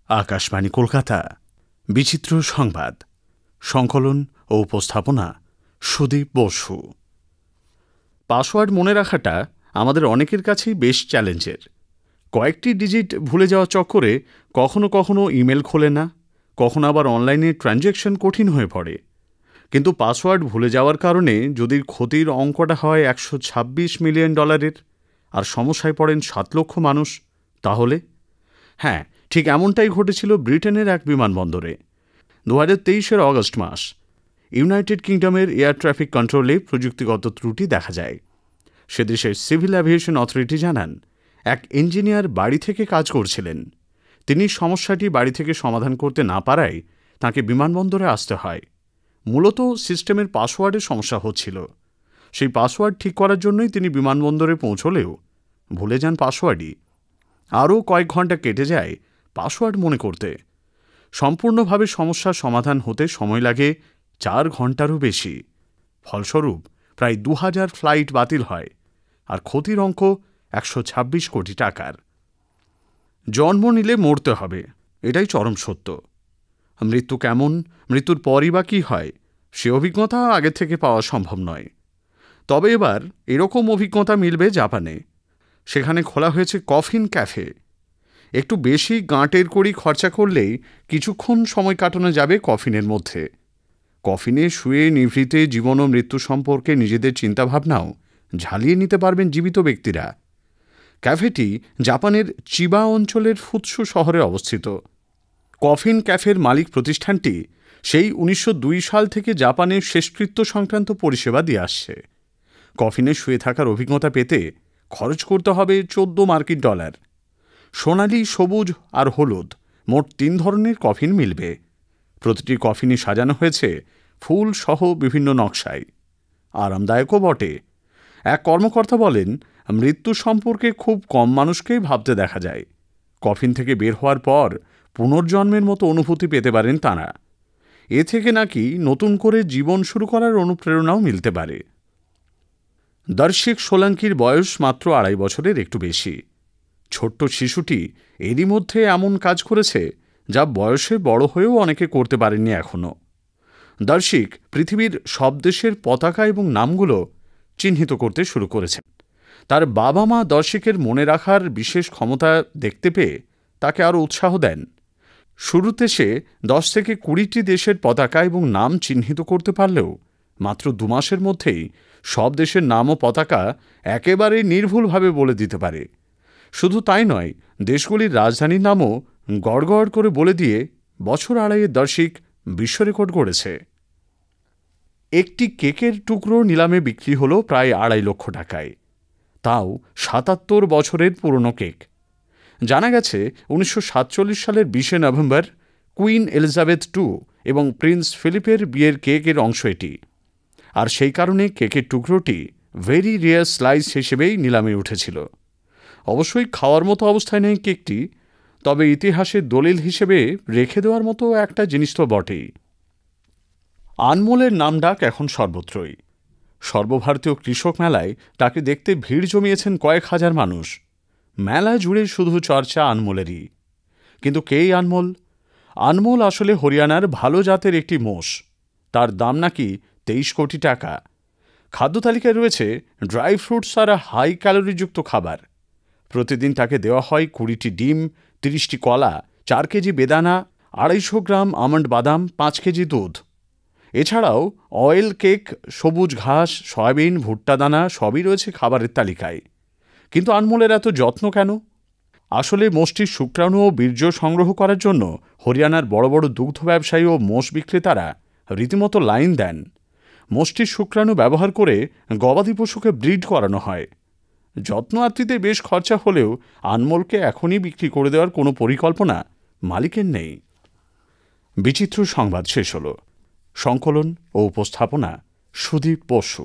আকাশবাণী কলকাতা বিচিত্র সংবাদ সংকলন ও উপস্থাপনা সুদীপ বসু। পাসওয়ার্ড মনে রাখাটা আমাদের অনেকের কাছেই বেশ চ্যালেঞ্জের। কয়েকটি ডিজিট ভুলে যাওয়া চক্করে কখনো কখনো ইমেল খোলে না, কখনো আবার অনলাইনে ট্রানজ্যাকশন কঠিন হয়ে পড়ে। কিন্তু পাসওয়ার্ড ভুলে যাওয়ার কারণে যদি ক্ষতির অঙ্কটা হয় $126 মিলিয়ন আর সমস্যায় পড়েন 7 লক্ষ মানুষ, তাহলে হ্যাঁ, ঠিক এমনটাই ঘটেছিল ব্রিটেনের এক বিমানবন্দরে। 2023 অগস্ট মাস ইউনাইটেড কিংডমের এয়ার ট্রাফিক কন্ট্রোলে প্রযুক্তিগত ত্রুটি দেখা যায়। সে দেশের সিভিল অ্যাভিয়েশন অথরিটি জানান, এক ইঞ্জিনিয়ার বাড়ি থেকে কাজ করছিলেন। তিনি সমস্যাটি বাড়ি থেকে সমাধান করতে না পারায় তাঁকে বিমানবন্দরে আসতে হয়। মূলত সিস্টেমের পাসওয়ার্ডের সমস্যা হচ্ছিল। সেই পাসওয়ার্ড ঠিক করার জন্যই তিনি বিমানবন্দরে পৌঁছলেও ভুলে যান পাসওয়ার্ডই। আরও কয়েক ঘন্টা কেটে যায় পাসওয়ার্ড মনে করতে। সম্পূর্ণভাবে সমস্যার সমাধান হতে সময় লাগে 4 ঘন্টারও বেশি। ফলস্বরূপ প্রায় 2000 ফ্লাইট বাতিল হয়, আর ক্ষতির অঙ্ক 126 কোটি টাকার। জন্ম নিলে মরতে হবে, এটাই চরম সত্য। মৃত্যু কেমন, মৃত্যুর পরই বা কী হয়, সে অভিজ্ঞতা আগে থেকে পাওয়া সম্ভব নয়। তবে এবার এরকম অভিজ্ঞতা মিলবে জাপানে। সেখানে খোলা হয়েছে কফিন ক্যাফে। একটু বেশি গাঁটের কড়ি খরচা করলেই কিছুক্ষণ সময় কাটানো যাবে কফিনের মধ্যে। কফিনে শুয়ে নিভৃতে জীবন ও মৃত্যু সম্পর্কে নিজেদের চিন্তাভাবনাও ঝালিয়ে নিতে পারবেন জীবিত ব্যক্তিরা। ক্যাফেটি জাপানের চিবা অঞ্চলের ফুৎসু শহরে অবস্থিত। কফিন ক্যাফের মালিক প্রতিষ্ঠানটি সেই 1902 সাল থেকে জাপানের শেষকৃত্য সংক্রান্ত পরিষেবা দিয়ে আসছে। কফিনে শুয়ে থাকার অভিজ্ঞতা পেতে খরচ করতে হবে $14। সোনালি, সবুজ আর হলুদ মোট 3 ধরনের কফিন মিলবে। প্রতিটি কফিনই সাজানো হয়েছে ফুল সহ বিভিন্ন নকশায়। আরামদায়কও বটে। এক কর্মকর্তা বলেন, মৃত্যু সম্পর্কে খুব কম মানুষকেই ভাবতে দেখা যায়। কফিন থেকে বের হওয়ার পর পুনর্জন্মের মতো অনুভূতি পেতে পারেন তাঁরা। এ থেকে নাকি নতুন করে জীবন শুরু করার অনুপ্রেরণাও মিলতে পারে। দর্শিক সোলাঙ্কির বয়স মাত্র 2.5 বছরের একটু বেশি। ছোট্ট শিশুটি এরই মধ্যে এমন কাজ করেছে যা বয়সে বড় হয়েও অনেকে করতে পারেননি এখনও। দর্শিক পৃথিবীর সব দেশের পতাকা এবং নামগুলো চিহ্নিত করতে শুরু করেছেন। তার বাবা মা দর্শিকের মনে রাখার বিশেষ ক্ষমতা দেখতে পেয়ে তাকে আরও উৎসাহ দেন। শুরুতে সে 10 থেকে 20টি দেশের পতাকা এবং নাম চিহ্নিত করতে পারলেও মাত্র 2 মাসের মধ্যেই সব দেশের নাম ও পতাকা একেবারে নির্ভুলভাবে বলে দিতে পারে। শুধু তাই নয়, দেশগুলির রাজধানীর নামও গড়গড় করে বলে দিয়ে বছর 2.5 দর্শিক বিশ্ব রেকর্ড গড়েছে। একটি কেকের টুকরো নিলামে বিক্রি হল প্রায় 2.5 লক্ষ টাকায়, তাও 77 বছরের পুরনো কেক। জানা গেছে 1947 সালের 20 নভেম্বর কুইন এলিজাবেথ II এবং প্রিন্স ফিলিপের বিয়ের কেকের অংশ এটি। আর সেই কারণে কেকের টুকরোটি ভেরি রেয়ার স্লাইস হিসেবেই নিলামে উঠেছিল। অবশ্যই খাওয়ার মতো অবস্থায় নেই কেকটি, তবে ইতিহাসের দলিল হিসেবে রেখে দেওয়ার মতো একটা জিনিস তো বটেই। আনমোলের নামডাক এখন সর্বত্রই। সর্বভারতীয় কৃষক মেলায় তাকে দেখতে ভিড় জমিয়েছেন কয়েক হাজার মানুষ। মেলা জুড়ে শুধু চর্চা আনমোলেরই। কিন্তু কে আনমোল? আনমোল আসলে হরিয়ানার ভালো জাতের একটি মোষ। তার দাম নাকি 23 কোটি টাকা। খাদ্য তালিকায় রয়েছে ড্রাই ফ্রুটস আর হাই ক্যালোরিযুক্ত খাবার। প্রতিদিন তাকে দেওয়া হয় 20টি ডিম, 30টি কলা, 4 কেজি বেদানা, 250 গ্রাম আমন্ড বাদাম, 5 কেজি দুধ। এছাড়াও অয়েল কেক, সবুজ ঘাস, সয়াবিন, ভুট্টা দানা সবই রয়েছে খাবারের তালিকায়। কিন্তু আনমোলের এত যত্ন কেন? আসলে মোষটির শুক্রাণু ও বীর্য সংগ্রহ করার জন্য হরিয়ানার বড় বড় দুগ্ধ ব্যবসায়ী ও মোষ বিক্রেতারা রীতিমতো লাইন দেন। মোষটির শুক্রাণু ব্যবহার করে গবাদি পশুকে ব্রিড করানো হয়। যত্ন আত্মীতে বেশ খরচা হলেও আনমোলকে এখনই বিক্রি করে দেওয়ার কোনো পরিকল্পনা মালিকের নেই। বিচিত্র সংবাদ শেষ হল। সংকলন ও উপস্থাপনা সুদীপ বসু।